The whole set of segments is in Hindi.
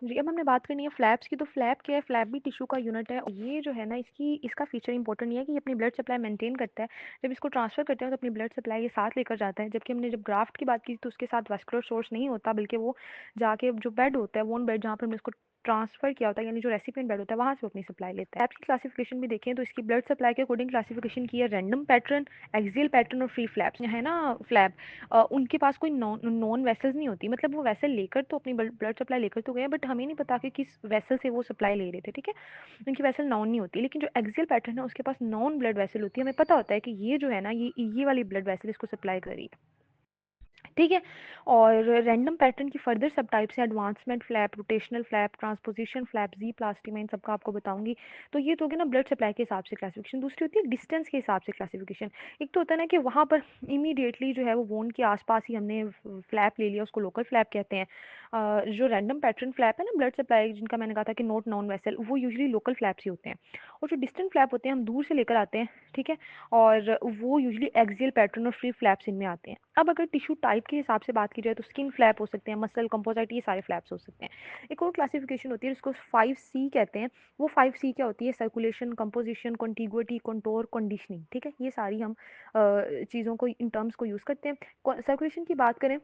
जी, अब हमने बात करनी है फ्लैप्स की, तो फ्लैप क्या है? फ्लैप भी टिश्यू का यूनिट है। ये जो है ना, इसका फीचर इंपॉर्टेंट ये है कि ये अपनी ब्लड सप्लाई मेंटेन करता है। जब इसको ट्रांसफ़र करते हैं तो अपनी ब्लड सप्लाई ये साथ लेकर जाता है। जबकि हमने जब ग्राफ्ट की बात की तो उसके साथ वैस्कुलर सोर्स नहीं होता, बल्कि वो जाके जो बेड होता है, वोन बेड जहाँ पर हमने उसको ट्रांसफ़र किया होता है, यानी जो रेसिपिएंट बेड होता है, वहाँ से वो अपनी सप्लाई लेता है। फ्लैप्स की क्लासिफिकेशन भी देखें तो इसकी ब्लड सप्लाई के अकॉर्डिंग क्लासिफिकेशन की है: रैंडम पैटर्न, एक्सियल पैटर्न और फ्री फ्लैप्स। है ना फ्लैप, उनके पास कोई नॉन वेसल्स नहीं होती, मतलब वो वेसल लेकर तो अपनी ब्लड सप्लाई लेकर तो गए, बट हमें नहीं पता कि किस वेसल से वो सप्लाई ले रहे थे, ठीक है। उनकी वेसल नॉन नहीं होती। लेकिन जो एक्सियल पैटर्न है उसके पास नॉन ब्लड वेसल होती है, हमें पता होता है कि ये जो है ना, ये वाली ब्लड वेसल इसको सप्लाई कर रही है, ठीक है। और रैंडम पैटर्न की फर्दर सब टाइप्स हैं: advancement flap, rotational flap, transposition flap, Z plasty, मैं इन सबका आपको बताऊंगी। तो ये तो हो गया ना ब्लड सप्लाई के हिसाब से क्लासिफिकेशन। दूसरी होती है डिस्टेंस के हिसाब से क्लासिफिकेशन। एक तो होता है ना कि वहाँ पर इमीडिएटली जो है वो वोन के आसपास ही हमने फ्लैप ले लिया, उसको लोकल फ्लैप कहते हैं। जो रैंडम पैटर्न फ्लैप है ना ब्लड सप्लाई, जिनका मैंने कहा था कि नोट नॉन वेसल, वो यूजली लोकल फ्लैप्स ही होते हैं। और जो डिस्टेंट फ्लैप होते हैं हम दूर से लेकर आते हैं, ठीक है। और वो यूजली एक्सियल पैटर्न और फ्री फ्लैप्स इनमें आते हैं। अब अगर टिश्यू टाइप के हिसाब से बात की जाए तो स्किन फ्लैप हो सकते हैं, मसल, कंपोजिट, ये सारे फ्लैप्स हो सकते हैं। एक और क्लासिफिकेशन होती है जिसको 5C कहते हैं। वो 5C क्या होती है? सर्कुलेशन, कंपोजिशन, कॉन्टिग्युइटी, कंटोर, कंडीशनिंग, ठीक है। ये सारी हम चीज़ों को, इन टर्म्स को यूज़ करते हैं। सर्कुलेशन की बात करें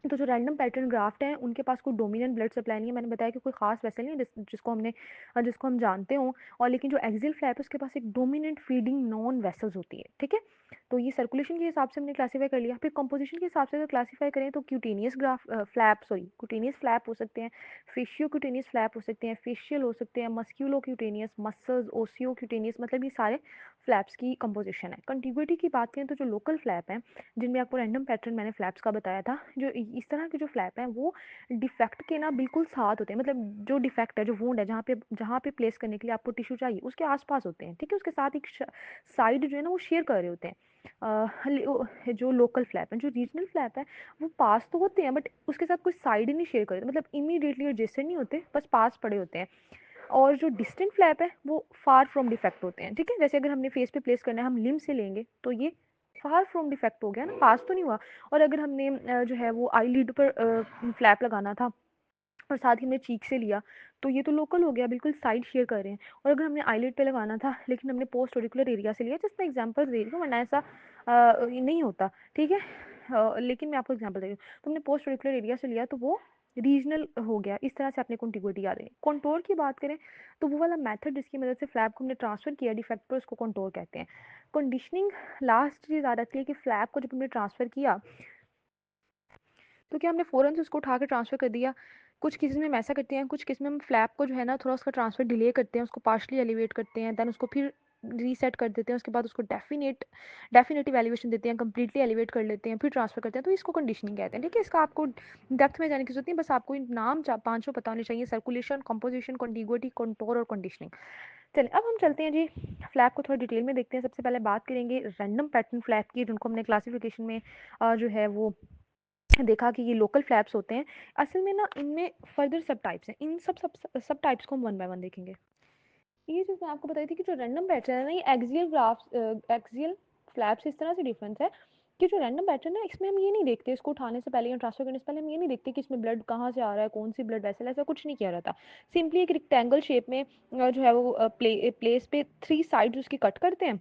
तो जो रैंडम पैटर्न ग्राफ्ट हैं उनके पास कोई डोमिनेंट ब्लड सप्लाई नहीं है। मैंने बताया कि कोई खास वेसल नहीं है जिसको हम जानते हों। और लेकिन जो एक्सियल फ्लैप है उसके पास एक डोमिनेंट फीडिंग नॉन वेसल्स होती है, ठीक है। तो ये सर्कुलेशन के हिसाब से हमने क्लासीफाई कर लिया। फिर कंपोजिशन के हिसाब से अगर क्लासीफाई करें तो क्यूटेनियस फ्लैप हो सकते हैं, फेशियो क्यूटेनियस फ्लैप हो सकते हैं, फेशियल हो सकते हैं, मस्क्यूलो क्यूटेनियस, मसल्स, ओसियो क्यूटेनियस, मतलब ये सारे फ्लैप्स की कंपोजिशन है। कंटिग्यूटी की बात करें तो जो लोकल फ्लैप हैं, जिनमें आपको रैंडम पैटर्न मैंने फ्लैप्स का बताया था, जो इस तरह के जो फ्लैप हैं वो डिफेक्ट के ना बिल्कुल साथ होते हैं। मतलब जो डिफेक्ट है, जो वुंड है, जहाँ पे प्लेस करने के लिए आपको टिश्यू चाहिए उसके आसपास होते हैं, ठीक है। उसके साथ एक साइड जो है ना वो शेयर कर रहे होते हैं। जो लोकल फ्लैप है, जो रीजनल फ्लैप है, वो पास तो होते हैं बट उसके साथ कोई साइड नहीं शेयर करते, मतलब इमीडिएटली एडजेसेंट नहीं होते, बस पास पड़े होते हैं। और जो डिस्टेंट फ्लैप है वो फार फ्रॉम डिफेक्ट होते हैं, ठीक है। जैसे अगर हमने फेस पे प्लेस करना है, हम लिम से लेंगे तो ये फार फ्रॉम डिफेक्ट हो गया ना, पास तो नहीं हुआ। और अगर हमने जो है वो आई लिड पर फ्लैप लगाना था और साथ ही हमने चीक से लिया तो ये तो लोकल हो गया, बिल्कुल साइड शेयर कर रहे हैं। और अगर हमने आईलिड पे लगाना था लेकिन हमने पोस्ट ऑरिकुलर एरिया से लिया, जिसमें एग्जांपल दे रही हूँ वरना ऐसा नहीं होता, ठीक है। लेकिन मैं आपको एग्जांपल दे रही हूँ, तो हमने पोस्ट ऑरिकुलर एरिया से लिया तो वो रीजनल हो गया। इस तरह से अपने कॉन्टिग्यूटी याद है। कंटोर की बात करें तो वो वाला मेथड जिसकी मदद से फ्लैप को हमने ट्रांसफर किया डिफेक्ट पर, उसको कंटोर कहते हैं। कंडीशनिंग लास्ट चीज़ आ जाती है कि फ्लैप को जब हमने ट्रांसफर किया तो क्या हमने फ़ौरन से उसको उठा के ट्रांसफ़र कर दिया? कुछ केसेज़ में हम ऐसा करते हैं, कुछ केस में हम फ्लैप को जो है ना थोड़ा उसका ट्रांसफ़र डिले करते हैं, उसको पार्शियली एलिवेट करते हैं, देन उसको फिर रीसेट कर देते हैं, उसके बाद उसको डेफिनेटिव एलिवेशन देते हैं, कंप्लीटली एलिवेट कर लेते हैं, फिर ट्रांसफ़र करते हैं, तो इसको कंडीशनिंग कहते हैं, ठीक है। इसका आपको डेप्थ में जाने की ज़रूरत नहीं, बस आपको इन नाम चा पाँचों पता होने चाहिए: सर्कुलेशन, कंपोज़िशन, कॉन्टिग्युइटी, कंटूर और कंडीशनिंग। चलिए अब हम चलते हैं जी, फ्लैप को थोड़ा डिटेल में देखते हैं। सबसे पहले बात करेंगे रैंडम पैटर्न फ्लैप की, जिनको हमने क्लासिफिकेशन में जो है वो देखा कि ये लोकल फ्लैप्स होते हैं। असल में ना इनमें फर्दर सब टाइप्स हैं। इन सब टाइप्स को हम वन बाय वन देखेंगे। ये जो मैं आपको बताई थी कि जो रैंडम पैटर्न है ना, ये एक्सियल फ्लैप्स इस तरह से डिफरेंस है कि जो रैंडम पैटर्न है इसमें हम ये नहीं देखते, इसको उठाने से पहले या ट्रांसफर करने से पहले हम ये नहीं देखते कि इसमें ब्लड कहाँ से आ रहा है, कौन सी ब्लड वेसल, ऐसा कुछ नहीं किया रहता। सिंपली एक रेक्टेंगल शेप में जो है वो प्लेस पे 3 साइड्स उसकी कट करते हैं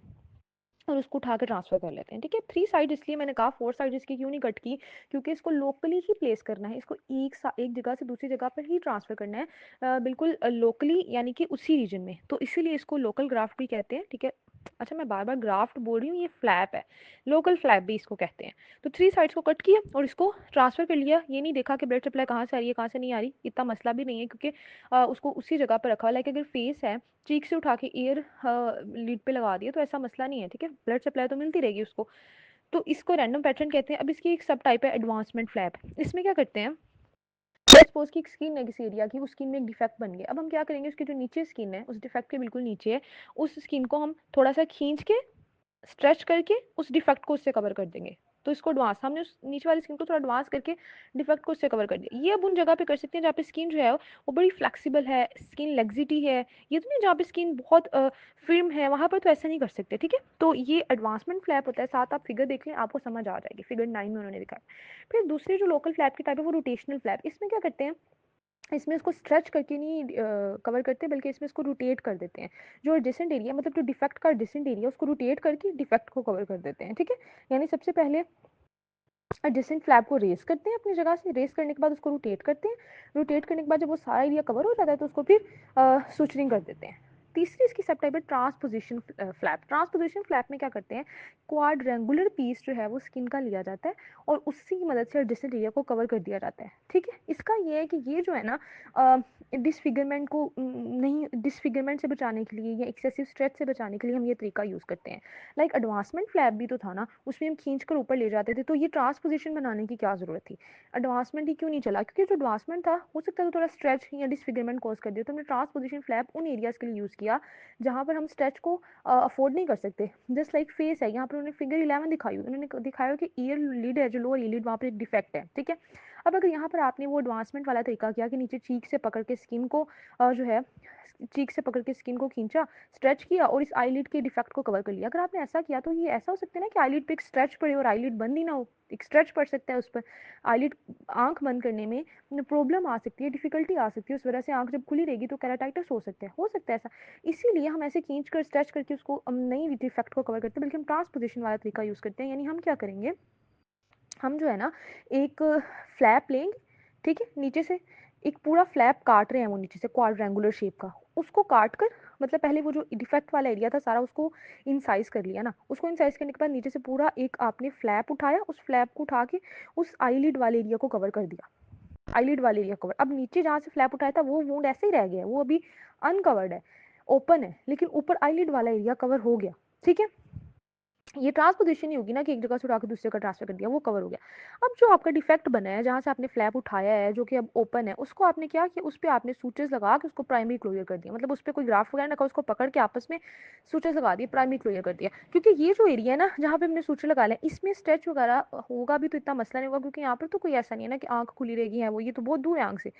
और उसको उठा के ट्रांसफ़र कर लेते हैं, ठीक है। 3 साइड इसलिए मैंने कहा, 4 साइड इसकी क्यों नहीं कट की, क्योंकि इसको लोकली ही प्लेस करना है, इसको एक जगह से दूसरी जगह पर ही ट्रांसफ़र करना है, बिल्कुल लोकली, यानी कि उसी रीजन में, तो इसीलिए इसको लोकल ग्राफ्ट भी कहते हैं, ठीक है। अच्छा, मैं बार-बार ग्राफ्ट बोल रही हूँ, ये फ्लैप है, लोकल फ्लैप भी इसको कहते हैं। तो 3 साइड्स को कट किया और इसको ट्रांसफ़र कर लिया, ये नहीं देखा कि ब्लड सप्लाई कहाँ से आ रही है, कहाँ से नहीं आ रही, इतना मसला भी नहीं है क्योंकि उसको उसी जगह पर रखा हुआ है। लाइक अगर फेस है, चीक से उठा के ईयर लीड पे लगा दिया तो ऐसा मसला नहीं है, ठीक है। ब्लड सप्लाई तो मिलती रहेगी उसको। तो इसको रैंडम पैटर्न कहते हैं। अब इसकी एक सब टाइप है एडवांसमेंट फ्लैप। इसमें क्या करते हैं, सपोज की एक स्किन है किसी एरिया की, उस स्किन में एक डिफेक्ट बन गया। अब हम क्या करेंगे, उसकी जो नीचे स्किन है, उस डिफेक्ट के बिल्कुल नीचे है, उस स्किन को हम थोड़ा सा खींच के स्ट्रेच करके उस डिफेक्ट को उससे कवर कर देंगे। तो इसको एडवांस, हमने उस नीचे वाली स्किन को थोड़ा एडवांस करके डिफेक्ट को उससे कवर कर दिया। ये अब उन जगह पे कर सकते हैं जहाँ पे स्किन जो है वो बड़ी फ्लेक्सिबल है, स्किन लेग्जिटी है। ये तो नहीं जहाँ पे स्किन बहुत फिर्म है, वहाँ पर तो ऐसा नहीं कर सकते, ठीक है। तो ये एडवांसमेंट फ्लैप होता है। साथ आप फिगर देख लें, आपको समझ आ जाएगी, फिगर 9 में उन्होंने दिखाया। फिर दूसरी जो लोकल फ्लैप की टाइप है वो रोटेशनल फ्लैप। इसमें क्या करते हैं, इसमें इसको स्ट्रेच करके नहीं कवर करते, बल्कि इसमें इसको रोटेट कर देते हैं। जो एडजेसेंट एरिया मतलब जो डिफेक्ट का एडजेसेंट एरिया उसको रोटेट करके डिफेक्ट को कवर कर देते हैं, ठीक है। यानी सबसे पहले एडजेसेंट फ्लैप को रेस करते हैं अपनी जगह से, रेस करने के बाद उसको रोटेट करते हैं, रोटेट करने के बाद जब वो सारा एरिया कवर हो जाता है तो उसको फिर सुचरिंग कर देते हैं। तीसरी इसकी सब टाइप है ट्रांसपोजिशन फ्लैप। ट्रांसपोजिशन फ्लैप में क्या करते हैं, क्वाड्रेंगुलर पीस जो है वो स्किन का लिया जाता है और उसी की मदद से एडजेसेंट एरिया को कवर कर दिया जाता है, ठीक है। इसका ये है कि ये जो है ना डिसफिगरमेंट को नहीं, डिसफिगरमेंट से बचाने के लिए या एक्सेसिव स्ट्रेच से बचाने के लिए हम ये तरीका यूज़ करते हैं। लाइक एडवांसमेंट फ्लैप भी तो था ना, उसमें हम खींच कर ऊपर ले जाते थे, तो ये ट्रांसपोजिशन बनाने की क्या ज़रूरत थी। एडवांसमेंट ही क्यों नहीं चला, क्योंकि जो एडवांसमेंट था हो सकता है तो थोड़ा स्ट्रेच या डिसफिगरमेंट कॉज कर दिया, तो हमने ट्रांसपोजिशन फ्लैप उन एरियाज़ के लिए यूज़ किया जहाँ पर हम स्ट्रेच को अफोर्ड नहीं कर सकते। जस्ट लाइक फेस है, यहाँ पर उन्होंने फिगर 11 दिखाई, उन्होंने दिखाया कि ईयर लीड है, जो लोअर ईयर लीड, वहाँ पर एक डिफेक्ट है, ठीक है। अब अगर यहाँ पर आपने वो एडवांसमेंट वाला तरीका किया कि नीचे चीक से पकड़ के स्किन को जो है चीक से पकड़ के स्किन को खींचा, स्ट्रेच किया और इस आईलिड के डिफेक्ट को कवर कर लिया, अगर आपने ऐसा किया तो ये ऐसा हो सकता है ना कि आईलिड पे एक स्ट्रेच पड़े और आईलिड बंद ही ना हो, एक स्ट्रेच पड़ सकता है उस पर, आईलिड आंख बंद करने में प्रॉब्लम आ सकती है, डिफिकल्टी आ सकती है, उस वजह से आंख जब खुली रहेगी तो केराटाइटिस हो सकता है ऐसा। इसीलिए हम ऐसे खींच कर स्ट्रेच करके उसको नई डिफेक्ट को कवर करते हैं, बल्कि हम ट्रांसपोजिशन वाला तरीका यूज़ करते हैं। यानी हम क्या करेंगे, हम जो है ना एक फ्लैप लेंगे, ठीक है, नीचे से एक पूरा फ्लैप काट रहे हैं वो नीचे से क्वाड्रेंगुलर शेप का, उसको काट कर मतलब पहले वो जो डिफेक्ट वाला एरिया था सारा उसको इनसाइज कर लिया ना, उसको इनसाइज करने के बाद नीचे से पूरा एक आपने फ्लैप उठाया, उस फ्लैप को उठा के उस आईलिड वाले एरिया को कवर कर दिया, आईलिड वाले एरिया कवर। अब नीचे जहाँ से फ्लैप उठाया था वो वुंड ऐसे ही रह गया है, वो अभी अनकवर्ड है, ओपन है, लेकिन ऊपर आईलिड वाला एरिया कवर हो गया, ठीक है। ये ट्रांसपोजिशन ही होगी ना कि एक जगह से उठा के दूसरी जगह ट्रांसफर कर दिया, वो कवर हो गया। अब जो आपका डिफेक्ट बना है जहाँ से आपने फ्लैप उठाया है जो कि अब ओपन है, उसको आपने क्या किया, उस पर आपने सूचेस लगा के उसको प्राइमरी क्लोजर कर दिया, मतलब उस पर कोई ग्राफ वगैरह लगा, उसको पकड़ के आपस में सूचेस लगा दिए, प्राइमरी क्लोजर कर दिया। क्योंकि ये जो एरिया है ना जहाँ पे हमने सूचर लगा लिया, इसमें स्ट्रेच वगैरह होगा भी तो इतना मसला नहीं होगा, क्योंकि यहाँ पर तो कोई ऐसा नहीं है ना कि आंख खुली रहेगी है वो, ये तो बहुत दूर है आंख से।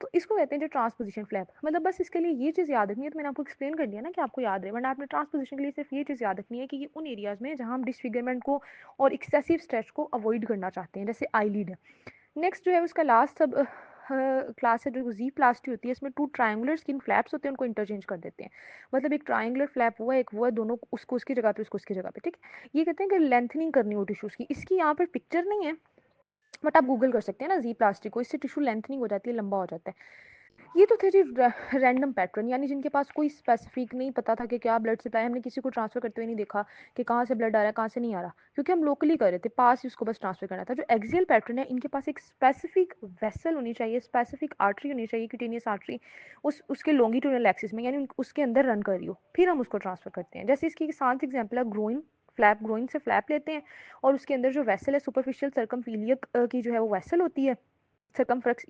तो इसको कहते हैं जो ट्रांसपोजिशन फ्लैप, मतलब बस इसके लिए ये चीज़ याद रखनी है, तो मैंने आपको एक्सप्लेन कर दिया ना कि आपको याद रहे, वरना आपने ट्रांसपोजिशन के लिए सिर्फ ये चीज़ याद रखनी है कि ये उन एरियाज में जहाँ हम डिसफिगरमेंट को और एक्सेसिव स्ट्रेच को अवॉइड करना चाहते हैं, जैसे आईलिड है। नेक्स्ट जो है उसका लास्ट सब क्लास है जो जी प्लास्टी होती है, इसमें टू ट्रायंगुलर स्किन फ्लैप्स होते हैं, उनको इंटरचेंज कर देते हैं, मतलब एक ट्रायंगुलर फ्लैप हुआ, एक वो है, दोनों उसको उसकी जगह पे उसको उसकी जगह पे, ठीक है। ये कहते हैं कि लेंथनिंग करनी हो टिश्यूज़ की, इसकी यहाँ पर पिक्चर नहीं है बट आप गूगल कर सकते हैं ना जी प्लास्टिक को, इससे टिश्यू लेंथनिंग हो जाती है, लंबा हो जाता है। ये तो थे जी रैंडम पैटर्न, यानी जिनके पास कोई स्पेसिफिक नहीं पता था कि क्या ब्लड सप्लाई, हमने किसी को ट्रांसफर करते हुए नहीं देखा कि कहाँ से ब्लड आ रहा है कहाँ से नहीं आ रहा, क्योंकि हम लोकली कर रहे थे, पास ही उसको बस ट्रांसफर करना था। जो एक्सियल पैटर्न है इनके पास एक स्पेसिफिक वेसल होनी चाहिए, स्पेसिफिक आर्टरी होनी चाहिए, क्यूटेनियस आर्टरी उसके लॉन्गिट्यूडनल एक्सिस में, यानी उसके अंदर रन कर रही हो, फिर हम उसको ट्रांसफर करते हैं। जैसे इसकी शांत एग्जाम्पल है ग्रोइन फ्लैप, ग्रोइन से फ्लैप लेते हैं और उसके अंदर जो वेसल है सुपरफिशियल सर्कमफिलियक की जो है वो वेसल होती है, सर्कमफ्लेक्स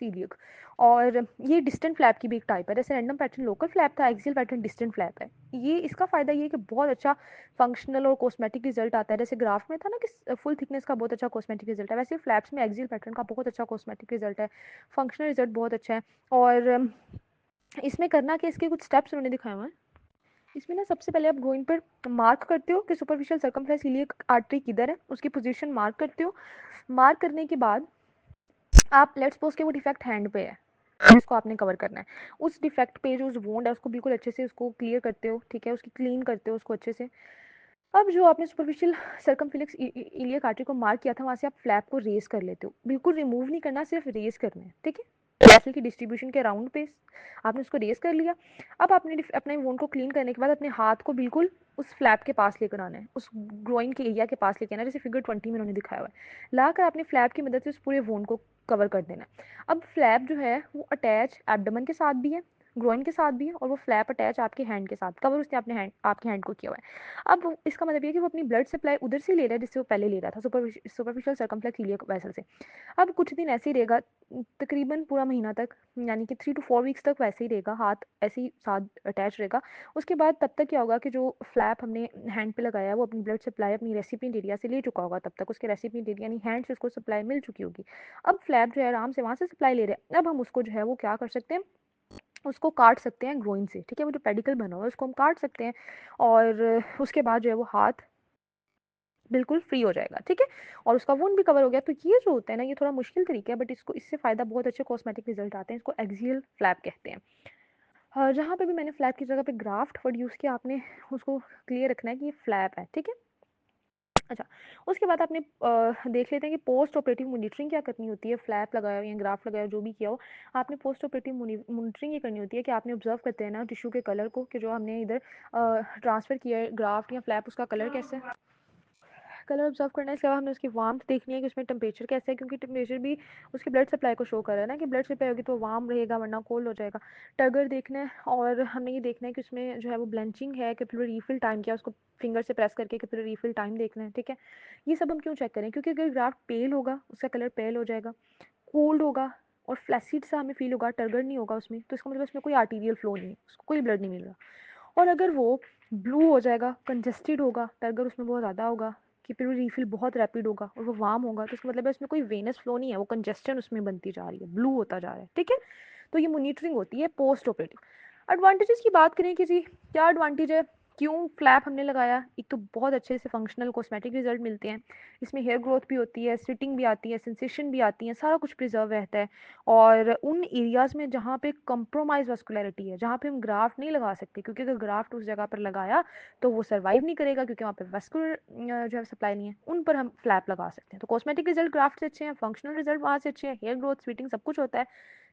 इलियक, और ये डिस्टेंट फ्लैप की भी एक टाइप है। जैसे रैंडम पैटर्न लोकल फ्लैप था, एक्सियल पैटर्न डिस्टेंट फ्लैप है। ये इसका फायदा ये है कि बहुत अच्छा फंक्शनल और कॉस्मेटिक रिजल्ट आता है। जैसे ग्राफ में था ना कि फुल थिकनेस का बहुत अच्छा कॉस्मेटिक रिजल्ट है, वैसे फ्लैप्स में एक्सियल पैटर्न का बहुत अच्छा कॉस्मेटिक रिजल्ट है, फंक्शनल रिजल्ट बहुत अच्छा है। और इसमें करना कि इसके कुछ स्टेप्स उन्होंने दिखाए हुए हैं। इसमें ना सबसे पहले आप ग्रोइन पर मार्क करते हो कि सुपरफिशियल सर्कमफ्लेक्स इलियक आर्टरी किधर है, उसकी पोजीशन मार्क करते हो। मार्क करने के बाद आप लेट्स सपोज के वो डिफेक्ट हैंड पे है जिसको आपने कवर करना है, उस डिफेक्ट पे जो उस वोंड है उसको बिल्कुल अच्छे से उसको क्लियर करते हो, ठीक है, उसकी क्लीन करते हो उसको अच्छे से। अब जो आपने सुपरफिशियल सर्कमफ्लेक्स इलियक आर्टरी को मार्क किया था वहाँ से आप फ्लैप को रेज कर लेते हो, बिल्कुल रिमूव नहीं करना, सिर्फ रेज करना है, ठीक है। वेसल की डिस्ट्रीब्यूशन के राउंड पे आपने उसको रेज कर लिया। अब आपने अपने वोंड को क्लीन करने के बाद अपने हाथ को बिल्कुल उस फ्लैप के पास लेकर आना है, उस ग्रोइन के एरिया के पास लेकर आना है, जैसे फिगर 20 में उन्होंने दिखाया हुआ है। लाकर आपने फ्लैप की मदद से उस पूरे वोंड को कवर कर देना है। अब फ्लैप जो है वो अटैच एब्डोमेन के साथ भी है, ग्रोइन के साथ भी है, और वो फ्लैप अटैच आपके हैंड के साथ, कवर उसने अपने हैंड आपके हैंड को किया हुआ है। अब इसका मतलब ये है कि वो अपनी ब्लड सप्लाई उधर से ले रहा है जिससे वो पहले ले रहा था, सुपरफिशियल सर्कमफ्लेक्स इलियक वेसल से। अब कुछ दिन ऐसे ही रहेगा, तकरीबन पूरा महीना तक, यानी कि 3 to 4 वीक्स तक वैसे ही रहेगा, हाथ ऐसे ही साथ अटैच रहेगा। उसके बाद तब तक क्या होगा कि जो फ्लैप हमने हैंड पे लगाया है वो अपनी ब्लड सप्लाई अपनी रेसिपिएंट एरिया से ले चुका होगा, तब तक उसके रेसिपिएंट एरिया यानी हैंड से उसको सप्लाई मिल चुकी होगी। अब फ्लैप जो है आराम से वहाँ से सप्लाई ले रहे हैं, अब हम उसको जो है वो क्या कर सकते हैं, उसको काट सकते हैं ग्रोइन से, ठीक है, वो जो पेडिकल बना हुआ है उसको हम काट सकते हैं। और उसके बाद जो है वो हाथ बिल्कुल फ्री हो जाएगा, ठीक है? और उसका वुंड भी कवर हो गया। तो ये जो होता है ना, ये थोड़ा मुश्किल तरीका है, बट इससे फ़ायदा बहुत अच्छे कॉस्मेटिक रिजल्ट आते हैं। इसको एक्सियल फ्लैप कहते हैं। जहाँ पे भी मैंने फ्लैप की जगह पे ग्राफ्ट वर्ड यूज़ किया, आपने उसको क्लियर रखना है कि ये फ्लैप है, ठीक है? अच्छा, उसके बाद आपने देख लेते हैं कि पोस्ट ऑपरेटिव मॉनिटरिंग क्या करनी होती है। फ्लैप लगाया हो या ग्राफ्ट लगाया हो, जो भी किया हो, आपने पोस्ट ऑपरेटिव मॉनिटरिंग ये करनी होती है कि आपने ऑब्जर्व करते हैं ना टिश्यू के कलर को, कि जो हमने इधर ट्रांसफ़र किया है ग्राफ्ट या फ्लैप, उसका कलर कैसा है। कलर ऑब्जर्व करना है, इसके बाद हमने उसकी वार्मथ देखनी है कि उसमें टेम्परेचर कैसा है, क्योंकि टेम्परेचर भी उसकी ब्लड सप्लाई को शो कर रहा है ना, कि ब्लड सप्लाई होगी तो वार्म रहेगा, वरना कोल्ड हो जाएगा। टगर देखना है, और हमने ये देखना है कि उसमें जो है वो ब्लेंचिंग है, कैपिलरी रीफिल टाइम क्या, उसको फिंगर से प्रेस करके कैपिलरी रीफिल टाइम देखना है, ठीक है? ये सब हम क्यों चेक करें, क्योंकि अगर ग्राफ्ट पेल होगा, उसका कलर पेल हो जाएगा, कोल्ड होगा और फ्लैसिड सा हमें फील होगा, टर्गर नहीं होगा उसमें, तो इसका मतलब उसमें कोई आर्टीरियल फ्लो नहीं है, उसको कोई ब्लड नहीं मिल रहा। और अगर वो ब्लू हो जाएगा, कंजेस्टेड होगा, टर्गर उसमें बहुत ज़्यादा होगा, कि फिर वो रीफिल बहुत रैपिड होगा और वो वार्म होगा, तो इसका मतलब है उसमें कोई वेनस फ्लो नहीं है, वो कंजेस्टन उसमें बनती जा रही है, ब्लू होता जा रहा है, ठीक है? तो ये मॉनिटरिंग होती है पोस्ट ऑपरेटिव। एडवांटेजेस की बात करें कि जी क्या एडवांटेज है, क्यों फ्लैप हमने लगाया। एक तो बहुत अच्छे से फंक्शनल कॉस्मेटिक रिजल्ट मिलते हैं, इसमें हेयर ग्रोथ भी होती है, स्टिटिंग भी आती है, सेंसेशन भी आती है, सारा कुछ प्रिजर्व रहता है। और उन एरियाज़ में जहाँ पे कंप्रोमाइज वास्कुलैरिटी है, जहाँ पे हम ग्राफ्ट नहीं लगा सकते, क्योंकि अगर ग्राफ्ट उस जगह पर लगाया तो वो सर्वाइव नहीं करेगा, क्योंकि वहाँ पे वास्कुलर जो है सप्लाई नहीं है, उन पर हम फ्लैप लगा सकते हैं। तो कॉस्मेटिक रिजल्ट ग्राफ्ट से अच्छे हैं, फंक्शनल रिजल्ट वहाँ से अच्छे हैं, हेयर ग्रोथ, स्वीटिंग सब कुछ होता है,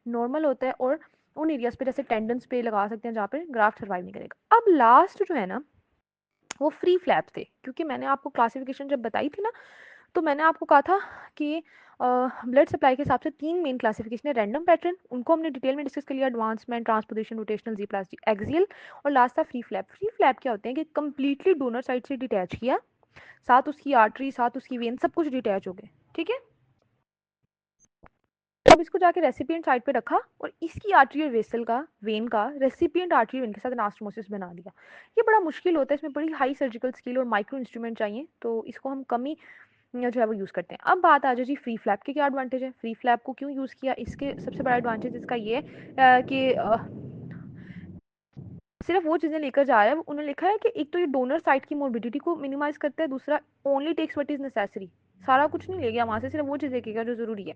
नॉर्मल होता है। और उन एरियाज़ पे जैसे टेंडन्स पे लगा सकते हैं जहाँ पे ग्राफ्ट सर्वाइव नहीं करेगा। अब लास्ट जो है ना, वो फ्री फ्लैप थे, क्योंकि मैंने आपको क्लासिफिकेशन जब बताई थी ना, तो मैंने आपको कहा था कि ब्लड सप्लाई के हिसाब से 3 मेन क्लासिफिकेशन है। रैंडम पैटर्न, उनको हमने डिटेल में डिस्कस कर लिया, एडवांसमेंट, ट्रांसपोजिशन, रोटेशनल, जी प्लास एक्सियल, और लास्ट था फ्री फ्लैप। फ्री फ्लैप क्या होते हैं कि कंप्लीटली डोनर साइड से डिटैच किया, साथ उसकी आर्टरी, साथ उसकी वेन, सब कुछ डिटैच हो गए, ठीक है? अब इसको जाके रेसिपिएंट साइड पे रखा और इसकी आर्टरी और वेसल का, वेन का, रेसिपिएंट आर्टरी वेन के साथ एनास्टोमोसिस बना दिया। ये बड़ा मुश्किल होता है, इसमें बड़ी हाई सर्जिकल स्किल और माइक्रो इंस्ट्रूमेंट चाहिए, तो इसको हम कम ही जो है वो यूज़ करते हैं। अब बात आ जाए जी फ्री फ्लैप के क्या एडवांटेज है, फ्री फ्लैप को क्यों यूज़ किया। इसके सबसे बड़ा एडवांटेज इसका ये है कि सिर्फ वो चीज़ें लेकर जा रहा है, उन्होंने लिखा है कि एक तो ये डोनर साइट की मोर्बिडिटी को मिनिमाइज करता है, दूसरा only takes what is necessary, सारा कुछ नहीं ले गया वहाँ से, सिर्फ वो चीज़ लेके गया जो ज़रूरी है।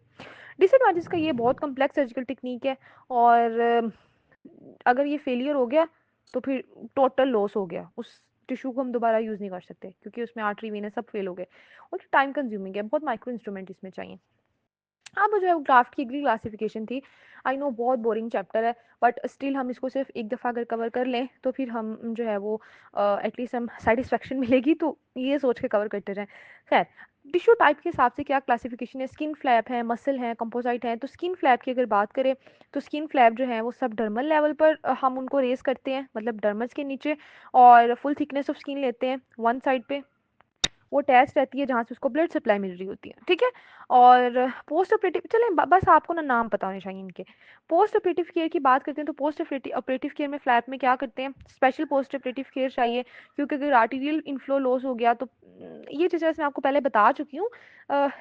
डिसएडवांटेज का ये बहुत कम्प्लेक्स सर्जिकल टेक्निक है, और अगर ये फेलियर हो गया तो फिर टोटल लॉस हो गया, उस टिश्यू को हम दोबारा यूज़ नहीं कर सकते, क्योंकि उसमें आर्टरी वेन सब फेल हो गए, और टाइम कंज्यूमिंग है, बहुत माइक्रो इंस्ट्रूमेंट इसमें चाहिए। अब जो है ग्राफ्ट की अगली क्लासिफिकेशन थी। आई नो बहुत बोरिंग चैप्टर है, बट स्टिल हम इसको सिर्फ एक दफ़ा अगर कवर कर लें तो फिर हम जो है वो एटलीस्ट हम सेटिस्फेक्शन मिलेगी, तो ये सोच के कवर करते रहें। खैर, टिश्यू टाइप के हिसाब से क्या क्लासिफिकेशन है, स्किन फ्लैप है, मसल है, कंपोजिट है। तो स्किन फ्लैप की अगर बात करें तो स्किन फ्लैप जो है वो सब डर्मल लेवल पर हम उनको रेस करते हैं, मतलब डर्मस के नीचे, और फुल थिकनेस ऑफ स्किन लेते हैं वन साइड पे, वो टेस्ट रहती है जहाँ से उसको ब्लड सप्लाई मिल रही होती है, ठीक है? और पोस्ट ऑपरेटिव, चलें बस आपको ना नाम पता होने चाहिए इनके। पोस्ट ऑपरेटिव केयर की बात करते हैं तो पोस्ट ऑपरेटिव केयर में फ्लैप में क्या करते हैं, स्पेशल पोस्ट ऑपरेटिव केयर चाहिए, क्योंकि अगर आर्टीरियल इनफ्लो लॉस हो गया तो ये चीज़ें मैं आपको पहले बता चुकी हूँ,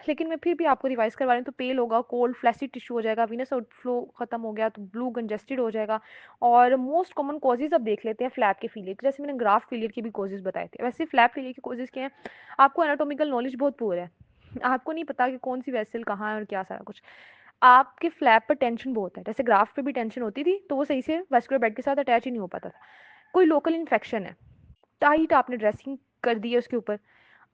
लेकिन मैं फिर भी आपको रिवाइज करवा रही हूँ। तो पेल होगा, कोल्ड फ्लैसिड टिश्यू हो जाएगा, वीनस आउटफ्लो खत्म हो गया तो ब्लू कंजेस्टेड हो जाएगा। और मोस्ट कॉमन कॉजेज अब देख लेते हैं फ्लैप के फेलियर, जैसे मैंने ग्राफ फेलियर के भी कॉजेज बताए थे, वैसे फ्लैप फेलियर के कॉजेज क्या हैं। आपको एनाटॉमिकल नॉलेज बहुत पुअर है, आपको नहीं पता कि कौन सी वेसल कहाँ है और क्या सारा कुछ। आपके फ्लैप पर टेंशन बहुत है, जैसे ग्राफ पे भी टेंशन होती थी तो वो सही से वेस्कुलर बेड के साथ अटैच ही नहीं हो पाता था। कोई लोकल इन्फेक्शन है, टाइट आपने ड्रेसिंग कर दी है उसके ऊपर,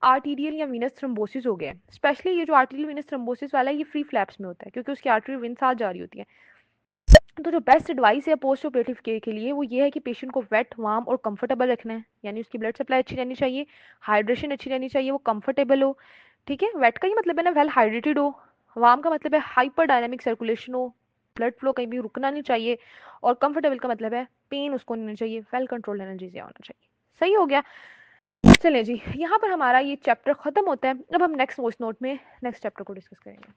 आर्टीरियल या वीनस थ्रोम्बोसिस हो गया है। स्पेशली ये जो आर्टीरियल वीनस थ्रोम्बोसिस वाला है ये फ्री फ्लैप्स में होता है, क्योंकि उसकी आर्टरी वेन साथ जा रही होती है। तो जो बेस्ट एडवाइस है पोस्ट ऑपरेटिव केयर के लिए वो ये है कि पेशेंट को वेट, वार्म और कंफर्टेबल रखना है, यानी उसकी ब्लड सप्लाई अच्छी रहनी चाहिए, हाइड्रेशन अच्छी रहनी चाहिए, वो कंफर्टेबल हो, ठीक है? वेट का ही मतलब है ना वेल हाइड्रेटेड हो, वार्म का मतलब है हाइपर डायनामिक सर्कुलेशन हो, ब्लड फ्लो कहीं भी रुकना नहीं चाहिए, और कंफर्टेबल का मतलब है पेन उसको नहीं होना चाहिए, वेल कंट्रोल्ड एनर्जीजिया होना चाहिए। सही हो गया। चलिए जी, यहाँ पर हमारा ये चैप्टर खत्म होता है। अब हम नेक्स्ट वॉइस नोट में नेक्स्ट चैप्टर को डिस्कस करेंगे।